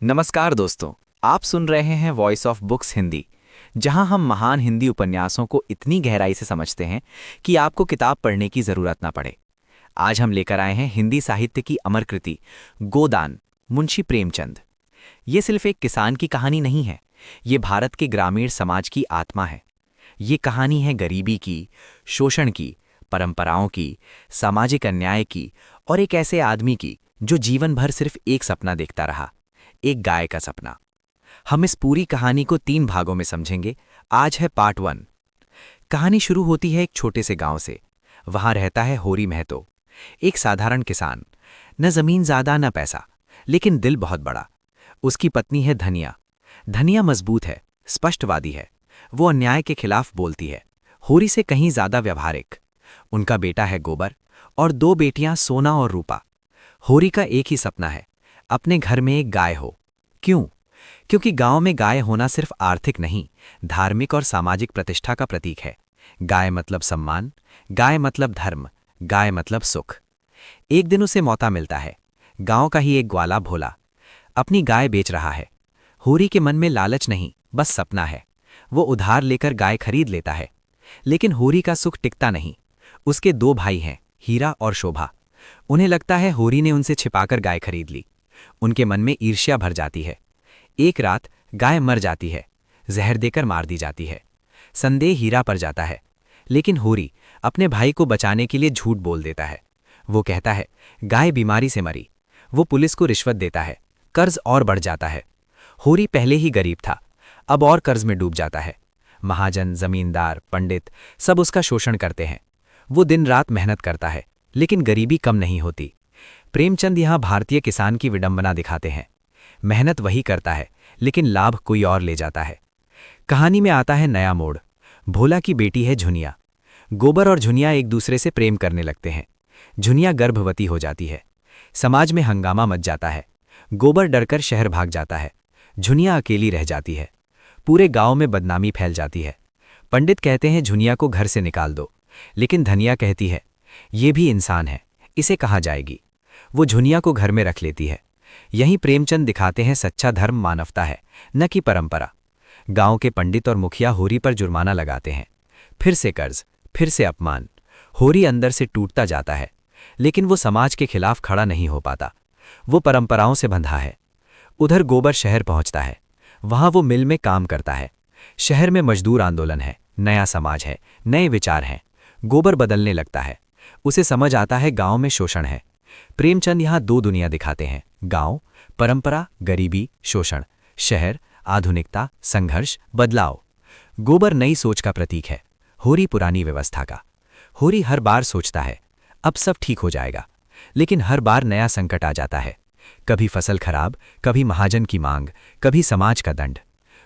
नमस्कार दोस्तों। आप सुन रहे हैं वॉइस ऑफ बुक्स हिंदी, जहां हम महान हिंदी उपन्यासों को इतनी गहराई से समझते हैं कि आपको किताब पढ़ने की जरूरत ना पड़े। आज हम लेकर आए हैं हिंदी साहित्य की अमर कृति गोदान, मुंशी प्रेमचंद। ये सिर्फ एक किसान की कहानी नहीं है, ये भारत के ग्रामीण समाज की आत्मा है। ये कहानी है गरीबी की, शोषण की, परंपराओं की, सामाजिक अन्याय की और एक ऐसे आदमी की जो जीवन भर सिर्फ एक सपना देखता रहा, एक गाय का सपना। हम इस पूरी कहानी को 3 भागों में समझेंगे। आज है पार्ट 1। कहानी शुरू होती है एक छोटे से गांव से। वहां रहता है होरी महतो, एक साधारण किसान। न जमीन ज्यादा न पैसा, लेकिन दिल बहुत बड़ा। उसकी पत्नी है धनिया। धनिया मजबूत है, स्पष्टवादी है। वो अन्याय के खिलाफ बोलती है, होरी से कहीं ज्यादा व्यवहारिक। उनका बेटा है गोबर और 2 बेटियां सोना और रूपा। होरी का एक ही सपना है, अपने घर में एक गाय हो। क्यों? क्योंकि गांव में गाय होना सिर्फ आर्थिक नहीं, धार्मिक और सामाजिक प्रतिष्ठा का प्रतीक है। गाय मतलब सम्मान, गाय मतलब धर्म, गाय मतलब सुख। एक दिन उसे मौका मिलता है। गांव का ही एक ग्वाला भोला अपनी गाय बेच रहा है। होरी के मन में लालच नहीं, बस सपना है। वो उधार लेकर गाय खरीद लेता है। लेकिन होरी का सुख टिकता नहीं। उसके 2 भाई हैं, हीरा और शोभा। उन्हें लगता है होरी ने उनसे छिपाकर गाय खरीद ली। उनके मन में ईर्ष्या भर जाती है। एक रात गाय मर जाती है, जहर देकर मार दी जाती है। संदेह हीरा पर जाता है, लेकिन होरी अपने भाई को बचाने के लिए झूठ बोल देता है। वो कहता है गाय बीमारी से मरी। वो पुलिस को रिश्वत देता है, कर्ज और बढ़ जाता है। होरी पहले ही गरीब था, अब और कर्ज में डूब जाता है। महाजन, जमींदार, पंडित सब उसका शोषण करते हैं। वो दिन रात मेहनत करता है, लेकिन गरीबी कम नहीं होती। प्रेमचंद यहां भारतीय किसान की विडंबना दिखाते हैं। मेहनत वही करता है, लेकिन लाभ कोई और ले जाता है। कहानी में आता है नया मोड़। भोला की बेटी है झुनिया। गोबर और झुनिया एक दूसरे से प्रेम करने लगते हैं। झुनिया गर्भवती हो जाती है। समाज में हंगामा मच जाता है। गोबर डरकर शहर भाग जाता है। झुनिया अकेली रह जाती है। पूरे गांव में बदनामी फैल जाती है। पंडित कहते हैं झुनिया को घर से निकाल दो, लेकिन धनिया कहती है ये भी इंसान है, इसे कहाँ जाएगी। वो झुनिया को घर में रख लेती है। यहीं प्रेमचंद दिखाते हैं सच्चा धर्म मानवता है, न कि परंपरा। गांव के पंडित और मुखिया होरी पर जुर्माना लगाते हैं। फिर से कर्ज, फिर से अपमान। होरी अंदर से टूटता जाता है, लेकिन वो समाज के खिलाफ खड़ा नहीं हो पाता। वो परंपराओं से बंधा है। उधर गोबर शहर पहुंचता है। वहां वो मिल में काम करता है। शहर में मजदूर आंदोलन है, नया समाज है, नए विचार हैं। गोबर बदलने लगता है। उसे समझ आता है गांव में शोषण है। प्रेमचंद यहां 2 दुनिया दिखाते हैं, गांव, परंपरा, गरीबी, शोषण, शहर, आधुनिकता, संघर्ष, बदलाव। गोबर नई सोच का प्रतीक है, होरी पुरानी व्यवस्था का। होरी हर बार सोचता है अब सब ठीक हो जाएगा, लेकिन हर बार नया संकट आ जाता है। कभी फसल खराब, कभी महाजन की मांग, कभी समाज का दंड।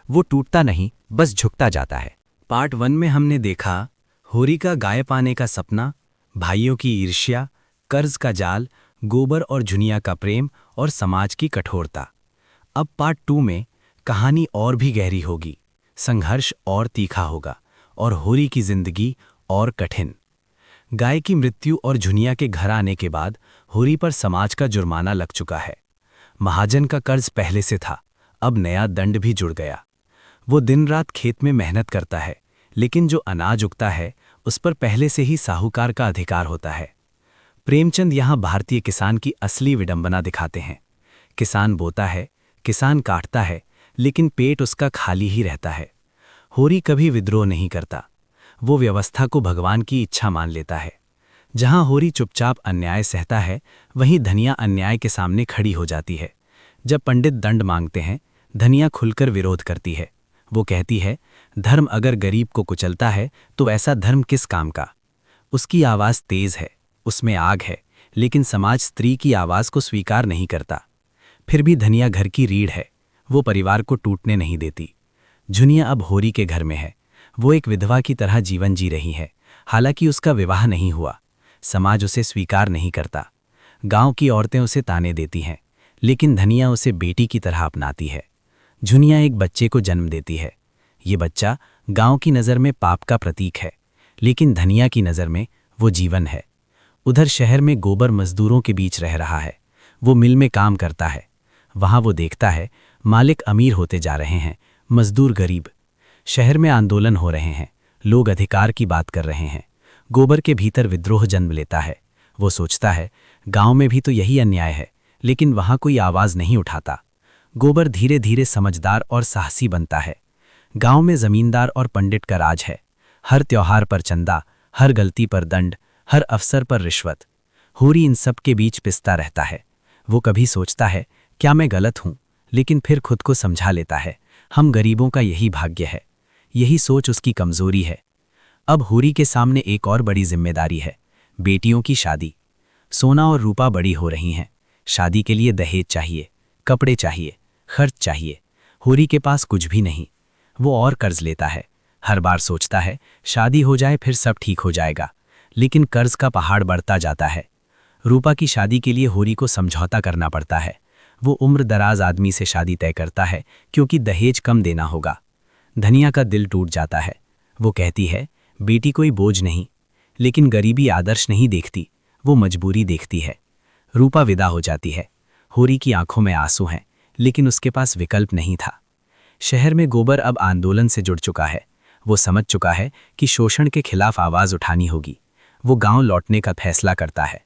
वो टूटता नहीं, बस झुकता जाता है। पार्ट 1 में हमने देखा होरी का गाय पाने का सपना, भाइयों की ईर्ष्या, कर्ज का जाल, गोबर और झुनिया का प्रेम और समाज की कठोरता। अब पार्ट 2 में कहानी और भी गहरी होगी, संघर्ष और तीखा होगा और होरी की जिंदगी और कठिन। गाय की मृत्यु और झुनिया के घर आने के बाद होरी पर समाज का जुर्माना लग चुका है। महाजन का कर्ज पहले से था, अब नया दंड भी जुड़ गया। वो दिन रात खेत में मेहनत करता है, लेकिन जो अनाज उगता है उस पर पहले से ही साहूकार का अधिकार होता है। प्रेमचंद यहां भारतीय किसान की असली विडंबना दिखाते हैं। किसान बोता है, किसान काटता है, लेकिन पेट उसका खाली ही रहता है। होरी कभी विद्रोह नहीं करता। वो व्यवस्था को भगवान की इच्छा मान लेता है। जहां होरी चुपचाप अन्याय सहता है, वहीं धनिया अन्याय के सामने खड़ी हो जाती है। जब पंडित दंड मांगते हैं, धनिया खुलकर विरोध करती है। वो कहती है धर्म अगर गरीब को कुचलता है तो ऐसा धर्म किस काम का। उसकी आवाज़ तेज है, उसमें आग है, लेकिन समाज स्त्री की आवाज़ को स्वीकार नहीं करता। फिर भी धनिया घर की रीढ़ है, वो परिवार को टूटने नहीं देती। झुनिया अब होरी के घर में है। वो एक विधवा की तरह जीवन जी रही है, हालांकि उसका विवाह नहीं हुआ। समाज उसे स्वीकार नहीं करता। गांव की औरतें उसे ताने देती हैं, लेकिन धनिया उसे बेटी की तरह अपनाती है। झुनिया एक बच्चे को जन्म देती है। ये बच्चा गांव की नज़र में पाप का प्रतीक है, लेकिन धनिया की नज़र में वो जीवन है। उधर शहर में गोबर मजदूरों के बीच रह रहा है। वो मिल में काम करता है। वहां वो देखता है मालिक अमीर होते जा रहे हैं, मजदूर गरीब। शहर में आंदोलन हो रहे हैं, लोग अधिकार की बात कर रहे हैं। गोबर के भीतर विद्रोह जन्म लेता है। वो सोचता है गांव में भी तो यही अन्याय है, लेकिन वहां कोई आवाज नहीं उठाता। गोबर धीरे धीरे समझदार और साहसी बनता है। गांव में जमींदार और पंडित का राज है। हर त्योहार पर चंदा, हर गलती पर दंड, हर अवसर पर रिश्वत। होरी इन सब के बीच पिसता रहता है। वो कभी सोचता है क्या मैं गलत हूं, लेकिन फिर खुद को समझा लेता है हम गरीबों का यही भाग्य है। यही सोच उसकी कमजोरी है। अब होरी के सामने एक और बड़ी जिम्मेदारी है, बेटियों की शादी। सोना और रूपा बड़ी हो रही हैं। शादी के लिए दहेज चाहिए, कपड़े चाहिए, खर्च चाहिए। होरी के पास कुछ भी नहीं। वो और कर्ज लेता है। हर बार सोचता है शादी हो जाए फिर सब ठीक हो जाएगा, लेकिन कर्ज का पहाड़ बढ़ता जाता है। रूपा की शादी के लिए होरी को समझौता करना पड़ता है। वो उम्र दराज आदमी से शादी तय करता है क्योंकि दहेज कम देना होगा। धनिया का दिल टूट जाता है। वो कहती है बेटी कोई बोझ नहीं, लेकिन गरीबी आदर्श नहीं देखती, वो मजबूरी देखती है। रूपा विदा हो जाती है। होरी की आंखों में आंसू हैं, लेकिन उसके पास विकल्प नहीं था। शहर में गोबर अब आंदोलन से जुड़ चुका है। वो समझ चुका है कि शोषण के खिलाफ आवाज उठानी होगी। वो गांव लौटने का फैसला करता है।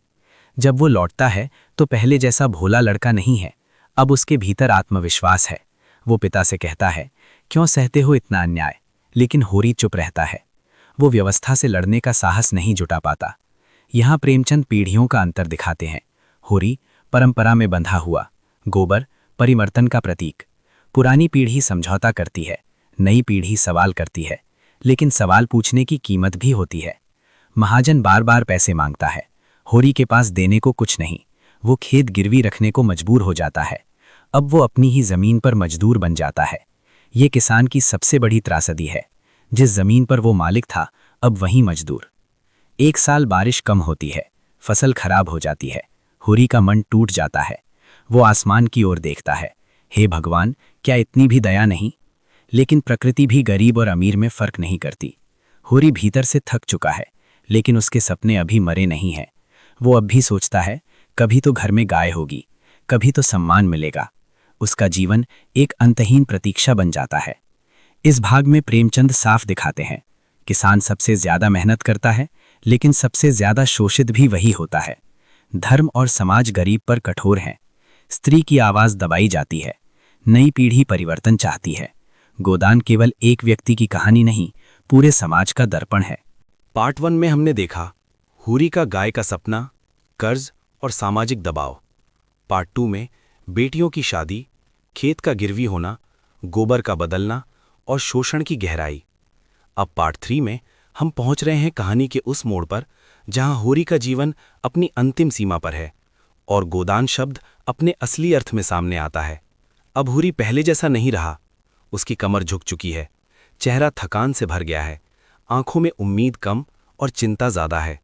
जब वो लौटता है तो पहले जैसा भोला लड़का नहीं है। अब उसके भीतर आत्मविश्वास है। वो पिता से कहता है क्यों सहते हो इतना अन्याय, लेकिन होरी चुप रहता है। वो व्यवस्था से लड़ने का साहस नहीं जुटा पाता। यहाँ प्रेमचंद पीढ़ियों का अंतर दिखाते हैं। होरी परंपरा में बंधा हुआ, गोबर परिवर्तन का प्रतीक। पुरानी पीढ़ी समझौता करती है, नई पीढ़ी सवाल करती है, लेकिन सवाल पूछने की कीमत भी होती है। महाजन बार बार पैसे मांगता है। होरी के पास देने को कुछ नहीं। वो खेत गिरवी रखने को मजबूर हो जाता है। अब वो अपनी ही जमीन पर मजदूर बन जाता है। ये किसान की सबसे बड़ी त्रासदी है। जिस जमीन पर वो मालिक था, अब वहीं मजदूर। एक साल बारिश कम होती है, फसल खराब हो जाती है। होरी का मन टूट जाता है। वो आसमान की ओर देखता है, हे भगवान, क्या इतनी भी दया नहीं? लेकिन प्रकृति भी गरीब और अमीर में फर्क नहीं करती। होरी भीतर से थक चुका है, लेकिन उसके सपने अभी मरे नहीं हैं। वो अब भी सोचता है कभी तो घर में गाय होगी, कभी तो सम्मान मिलेगा। उसका जीवन एक अंतहीन प्रतीक्षा बन जाता है। इस भाग में प्रेमचंद साफ दिखाते हैं किसान सबसे ज्यादा मेहनत करता है, लेकिन सबसे ज्यादा शोषित भी वही होता है। धर्म और समाज गरीब पर कठोर हैं। स्त्री की आवाज दबाई जाती है। नई पीढ़ी परिवर्तन चाहती है। गोदान केवल एक व्यक्ति की कहानी नहीं, पूरे समाज का दर्पण है। पार्ट 1 में हमने देखा होरी का गाय का सपना, कर्ज और सामाजिक दबाव। पार्ट 2 में बेटियों की शादी, खेत का गिरवी होना, गोबर का बदलना और शोषण की गहराई। अब पार्ट 3 में हम पहुंच रहे हैं कहानी के उस मोड़ पर जहां होरी का जीवन अपनी अंतिम सीमा पर है और गोदान शब्द अपने असली अर्थ में सामने आता है। अब होरी पहले जैसा नहीं रहा। उसकी कमर झुक चुकी है, चेहरा थकान से भर गया है, आंखों में उम्मीद कम और चिंता ज्यादा है।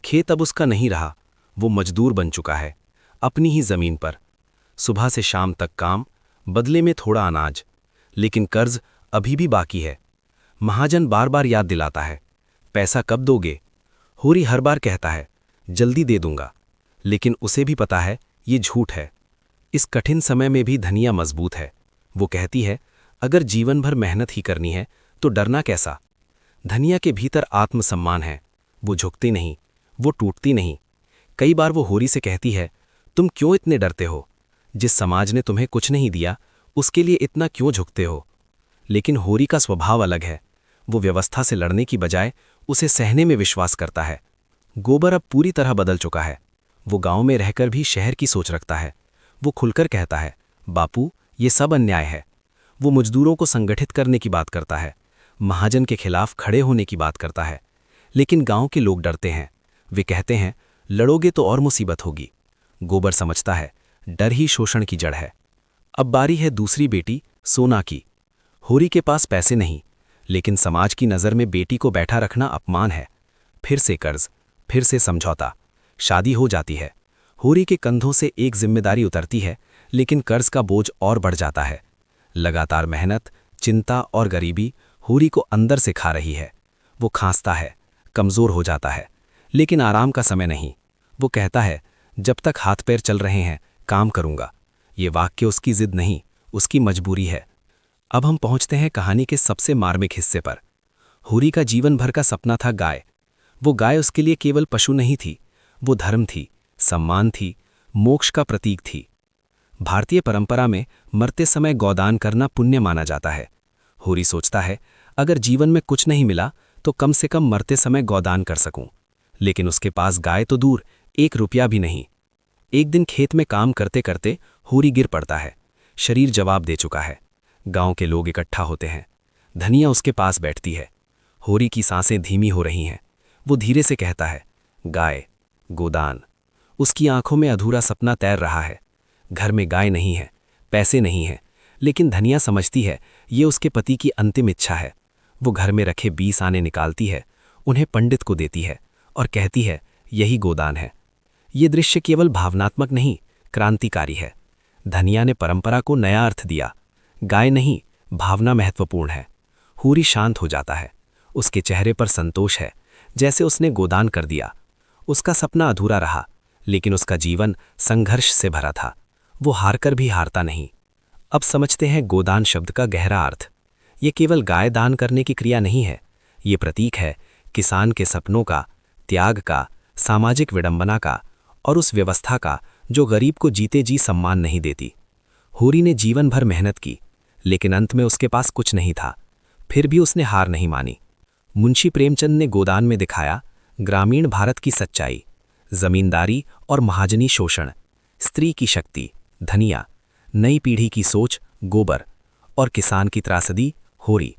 खेत अब उसका नहीं रहा, वो मजदूर बन चुका है, अपनी ही जमीन पर। सुबह से शाम तक काम, बदले में थोड़ा अनाज। लेकिन कर्ज अभी भी बाकी है। महाजन बार बार याद दिलाता है, पैसा कब दोगे? होरी हर बार कहता है, जल्दी दे दूंगा, लेकिन उसे भी पता है ये झूठ है। इस कठिन समय में भी धनिया मजबूत है। वो कहती है, अगर जीवन भर मेहनत ही करनी है तो डरना कैसा? धनिया के भीतर आत्मसम्मान है। वो झुकती नहीं, वो टूटती नहीं। कई बार वो होरी से कहती है, तुम क्यों इतने डरते हो? जिस समाज ने तुम्हें कुछ नहीं दिया, उसके लिए इतना क्यों झुकते हो? लेकिन होरी का स्वभाव अलग है। वो व्यवस्था से लड़ने की बजाय उसे सहने में विश्वास करता है। गोबर अब पूरी तरह बदल चुका है। वो गांव में रहकर भी शहर की सोच रखता है। वो खुलकर कहता है, बापू, ये सब अन्याय है। वो मजदूरों को संगठित करने की बात करता है, महाजन के खिलाफ खड़े होने की बात करता है। लेकिन गांव के लोग डरते हैं। वे कहते हैं, लड़ोगे तो और मुसीबत होगी। गोबर समझता है, डर ही शोषण की जड़ है। अब बारी है दूसरी बेटी सोना की। होरी के पास पैसे नहीं, लेकिन समाज की नज़र में बेटी को बैठा रखना अपमान है। फिर से कर्ज, फिर से समझौता। शादी हो जाती है। होरी के कंधों से एक जिम्मेदारी उतरती है, लेकिन कर्ज का बोझ और बढ़ जाता है। लगातार मेहनत, चिंता और गरीबी होरी को अंदर से खा रही है। वो खांसता है, कमज़ोर हो जाता है, लेकिन आराम का समय नहीं। वो कहता है, जब तक हाथ पैर चल रहे हैं काम करूंगा। ये वाक्य उसकी जिद नहीं, उसकी मजबूरी है। अब हम पहुंचते हैं कहानी के सबसे मार्मिक हिस्से पर। हूरी का जीवन भर का सपना था गाय। वो गाय उसके लिए केवल पशु नहीं थी, वो धर्म थी, सम्मान थी, मोक्ष का प्रतीक थी। भारतीय परंपरा में मरते समय गौदान करना पुण्य माना जाता है। हूरी सोचता है, अगर जीवन में कुछ नहीं मिला तो कम से कम मरते समय गौदान कर सकूं। लेकिन उसके पास गाय तो दूर, 1 रुपया भी नहीं। एक दिन खेत में काम करते करते हूरी गिर पड़ता है। शरीर जवाब दे चुका है। गांव के लोग इकट्ठा होते हैं। धनिया उसके पास बैठती है। हूरी की सांसें धीमी हो रही हैं। वो धीरे से कहता है, गाय, गोदान। उसकी आंखों में अधूरा सपना तैर रहा है। घर में गाय नहीं है, पैसे नहीं है, लेकिन धनिया समझती है ये उसके पति की अंतिम इच्छा है। वो घर में रखे 20 आने निकालती है, उन्हें पंडित को देती है और कहती है, यही गोदान है। ये दृश्य केवल भावनात्मक नहीं, क्रांतिकारी है। धनिया ने परंपरा को नया अर्थ दिया। गाय नहीं, भावना महत्वपूर्ण है। हूरी शांत हो जाता है। उसके चेहरे पर संतोष है, जैसे उसने गोदान कर दिया। उसका सपना अधूरा रहा, लेकिन उसका जीवन संघर्ष से भरा था। वो हारकर भी हारता नहीं। अब समझते हैं गोदान शब्द का गहरा अर्थ। ये केवल गाय दान करने की क्रिया नहीं है, ये प्रतीक है किसान के सपनों का, त्याग का, सामाजिक विडंबना का और उस व्यवस्था का जो गरीब को जीते जी सम्मान नहीं देती। हूरी ने जीवन भर मेहनत की, लेकिन अंत में उसके पास कुछ नहीं था। फिर भी उसने हार नहीं मानी। मुंशी प्रेमचंद ने गोदान में दिखाया ग्रामीण भारत की सच्चाई, जमींदारी और महाजनी शोषण, स्त्री की शक्ति, धनिया, नई पीढ़ी की सोच, गोबर, और किसान की त्रासदी, हूरी।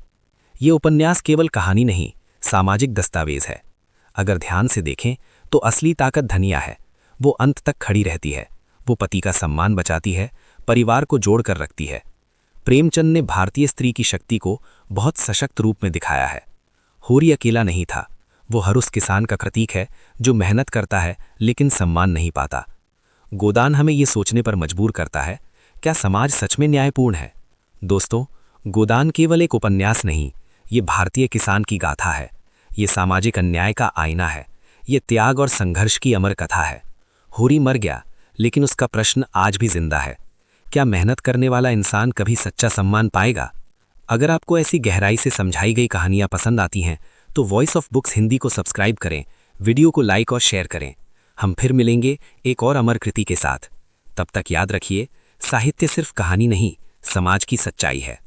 ये उपन्यास केवल कहानी नहीं, सामाजिक दस्तावेज है। अगर ध्यान से देखें तो असली ताकत धनिया है। वो अंत तक खड़ी रहती है। वो पति का सम्मान बचाती है, परिवार को जोड़कर रखती है। प्रेमचंद ने भारतीय स्त्री की शक्ति को बहुत सशक्त रूप में दिखाया है। हूरी अकेला नहीं था, वो हर उस किसान का प्रतीक है जो मेहनत करता है लेकिन सम्मान नहीं पाता। गोदान हमें ये सोचने पर मजबूर करता है, क्या समाज सच में न्यायपूर्ण है? दोस्तों, गोदान केवल एक उपन्यास नहीं, ये भारतीय किसान की गाथा है। ये सामाजिक अन्याय का आईना है। ये त्याग और संघर्ष की अमर कथा है। हूरी मर गया, लेकिन उसका प्रश्न आज भी जिंदा है। क्या मेहनत करने वाला इंसान कभी सच्चा सम्मान पाएगा? अगर आपको ऐसी गहराई से समझाई गई कहानियां पसंद आती हैं तो वॉइस ऑफ बुक्स हिंदी को सब्सक्राइब करें, वीडियो को लाइक और शेयर करें। हम फिर मिलेंगे एक और अमर कृति के साथ। तब तक याद रखिए, साहित्य सिर्फ कहानी नहीं, समाज की सच्चाई है।